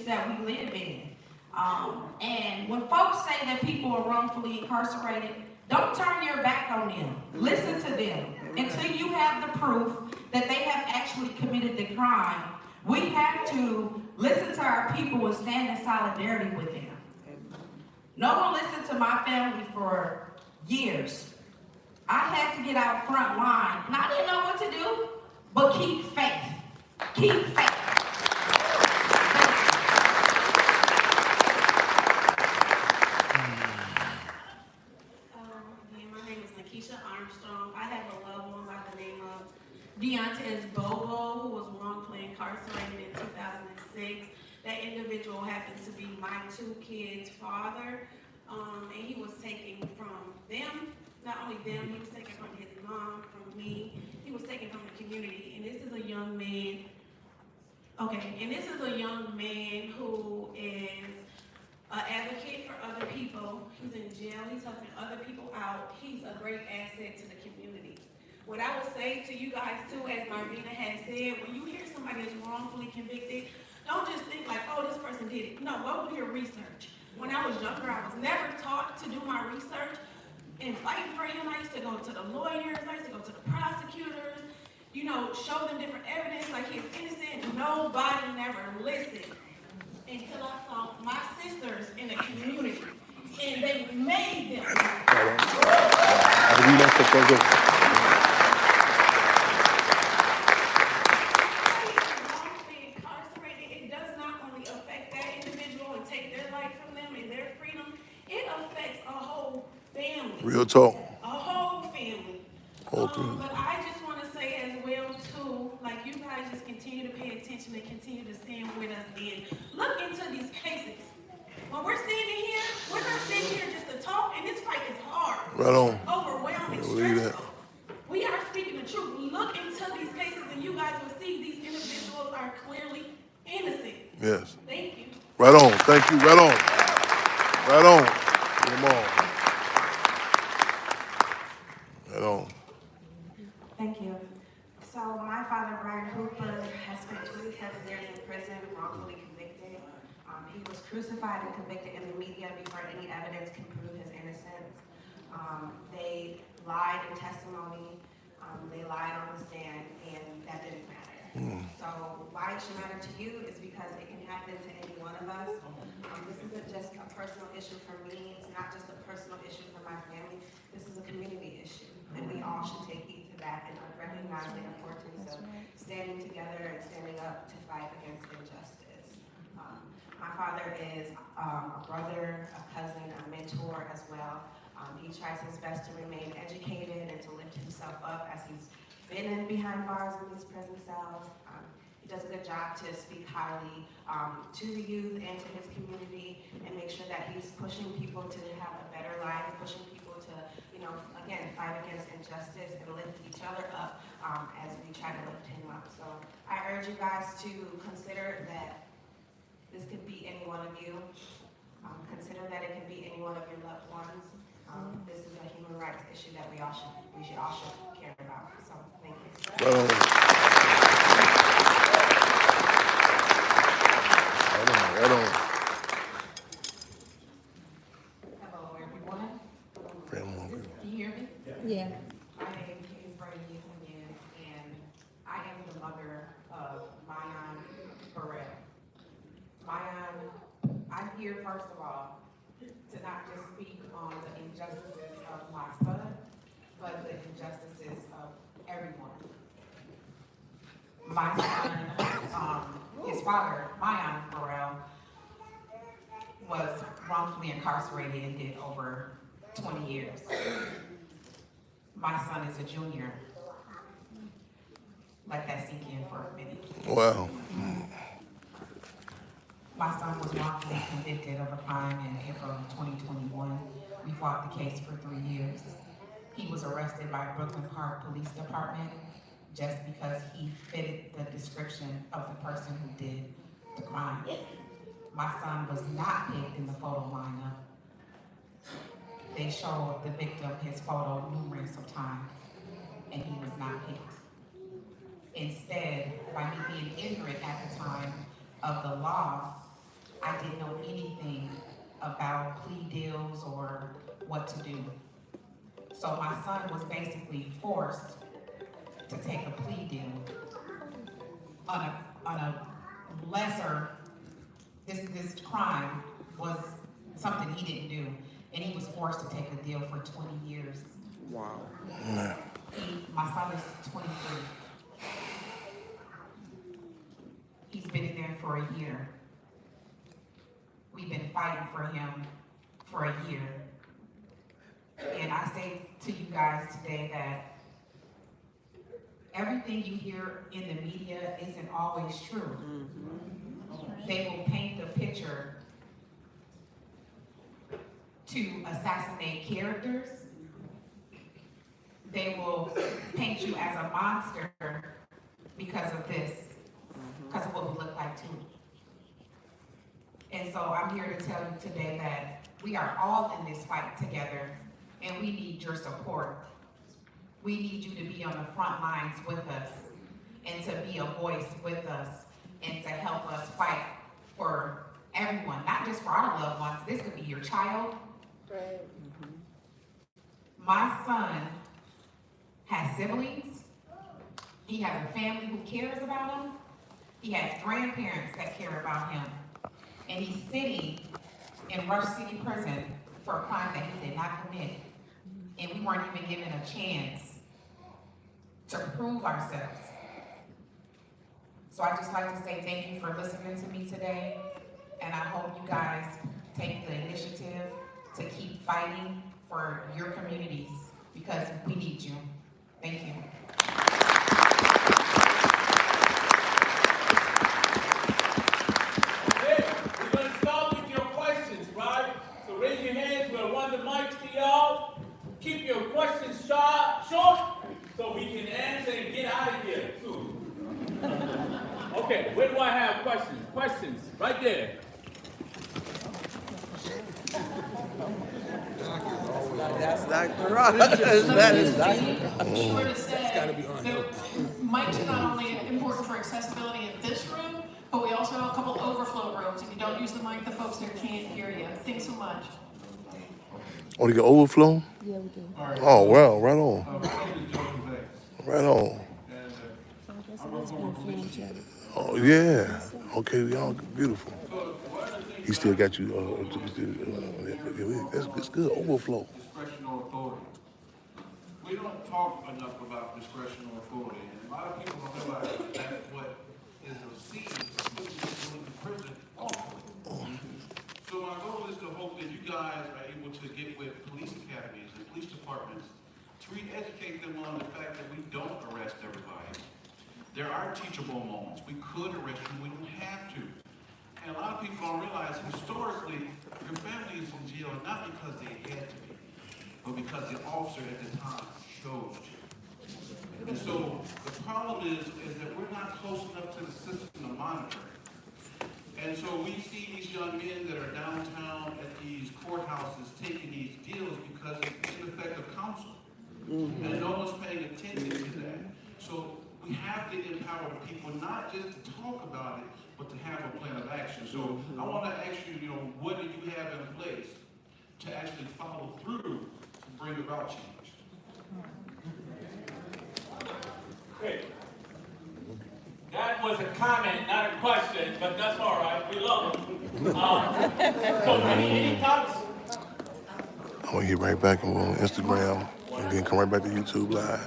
that we live in. And when folks say that people are wrongfully incarcerated, don't turn your back on them. Listen to them until you have the proof that they have actually committed the crime. We have to listen to our people and stand in solidarity with them. No one listened to my family for years. I had to get out front line, and I didn't know what to do, but keep faith. Keep faith. My name is Nakisha Armstrong. I have a loved one by the name of Deontez Bobo, who was wrongfully incarcerated in 2006. That individual happens to be my two kids' father, and he was taken from them. Not only them, he was taken from his mom, from me. He was taken from the community, and this is a young man. This is a young man who is an advocate for other people. He's in jail. He's helping other people out. He's a great asset to the community. What I would say to you guys too, as Marvina has said, when you hear somebody is wrongfully convicted, don't just think like, oh, this person did it. No, go do your research. When I was younger, I was never taught to do my research. In fighting for him, I used to go to the lawyers, I used to go to the prosecutors, show them different evidence like he's innocent. Nobody never listened until I found my sisters in the community, and they made them. Incarcerated, it does not only affect that individual and take their life from them and their freedom, it affects a whole family. Real talk. A whole family. But I just want to say as well too, like you guys just continue to pay attention and continue to stand with us and look into these cases. When we're standing here, we're not standing here just to talk, and this fight is hard. Right on. Overwhelming, stressful. We are speaking the truth. Look into these cases, and you guys will see these individuals are clearly innocent. Yes. Thank you. Right on. Thank you. Right on. Right on. Come on. Right on. Thank you. So my father, Brian Hooper, has spent 27 years in prison, wrongfully convicted. He was crucified and convicted in the media before any evidence can prove his innocence. They lied in testimony, they lied on the stand, and that didn't matter. So why it should matter to you is because it can happen to any one of us. This isn't just a personal issue for me, it's not just a personal issue for my family, this is a community issue. And we all should take heed to that and recognize the importance of standing together and standing up to fight against injustice. My father is a brother, a cousin, a mentor as well. He tries his best to remain educated and to lift himself up as he's been in behind bars in these prison cells. He does a good job to speak highly to the youth and to his community and make sure that he's pushing people to have a better life, pushing people to, again, fight against injustice and lift each other up as we try to lift him up. So I urge you guys to consider that this could be any one of you. Consider that it can be any one of your loved ones. This is a human rights issue that we should all care about. So thank you. Right on. Hello, everyone. Can you hear me? Yeah. My name is Brady Union, and I am the mother of Mayan Burrell. Mayan, I'm here first of all to not just speak on the injustices of my son, but the injustices of everyone. My son, his father, Mayan Burrell, was wrongfully incarcerated and did over 20 years. My son is a junior. Let that sink in for a minute. Wow. My son was wrongfully convicted of a crime in April of 2021. We fought the case for 3 years. He was arrested by Brooklyn Park Police Department just because he fitted the description of the person who did the crime. My son was not picked in the photo lineup. They showed the victim his photo numerous of times, and he was not picked. Instead, by me being ignorant at the time of the law, I didn't know anything about plea deals or what to do. So my son was basically forced to take a plea deal on a lesser, this crime was something he didn't do, and he was forced to take a deal for 20 years. Wow. My son is 23. He's been in there for a year. We've been fighting for him for a year. And I say to you guys today that everything you hear in the media isn't always true. They will paint the picture to assassinate characters. They will paint you as a monster because of this, because of what we look like too. And so I'm here to tell you today that we are all in this fight together, and we need your support. We need you to be on the front lines with us, and to be a voice with us, and to help us fight for everyone, not just for our loved ones. This could be your child. Right. My son has siblings. He has a family who cares about him. He has grandparents that care about him. And he's sitting in Rush City Prison for a crime that he did not commit. And we weren't even given a chance to prove ourselves. So I just like to say thank you for listening to me today. And I hope you guys take the initiative to keep fighting for your communities, because we need you. Thank you. Okay, we're going to start with your questions, right? So raise your hands. We'll run the mics to y'all. Keep your questions short so we can answer and get out of here soon. Okay, where do I have questions? Questions, right there. That's Dr. Rogers. That is Dr. Sure to say that mics are not only important for accessibility in this room, but we also have a couple overflow rooms. If you don't use the mic, the folks there can't hear you. Thanks so much. Oh, you got overflow? Yeah, we do. Oh, well, right on. My name is Joseph Banks, Right on. and I'm a former police chief. Oh, yeah. Okay, y'all beautiful. So one of the things He still got you, that's good, overflow. discretion or authority. We don't talk enough about discretion or authority, and a lot of people don't realize that's what is a seed of putting people in prison also. So my goal is to hope that you guys are able to get with police academies and police departments to re-educate them on the fact that we don't arrest everybody. There are teachable moments. We could arrest you, we don't have to. And a lot of people don't realize historically, your family is in jail not because they had to be, but because the officer at the time chose to. And so the problem is that we're not close enough to the system to monitor. And so we see these young men that are downtown at these courthouses taking these deals because of ineffective counsel. And no one's paying attention to that. So we have to empower the people not just to talk about it, but to have a plan of action. So I want to ask you, what do you have in place to actually follow through to bring about change? Okay. That was a comment, not a question, but that's all right. We love them. So any thoughts? I'm gonna get right back on Instagram and then come right back to YouTube Live.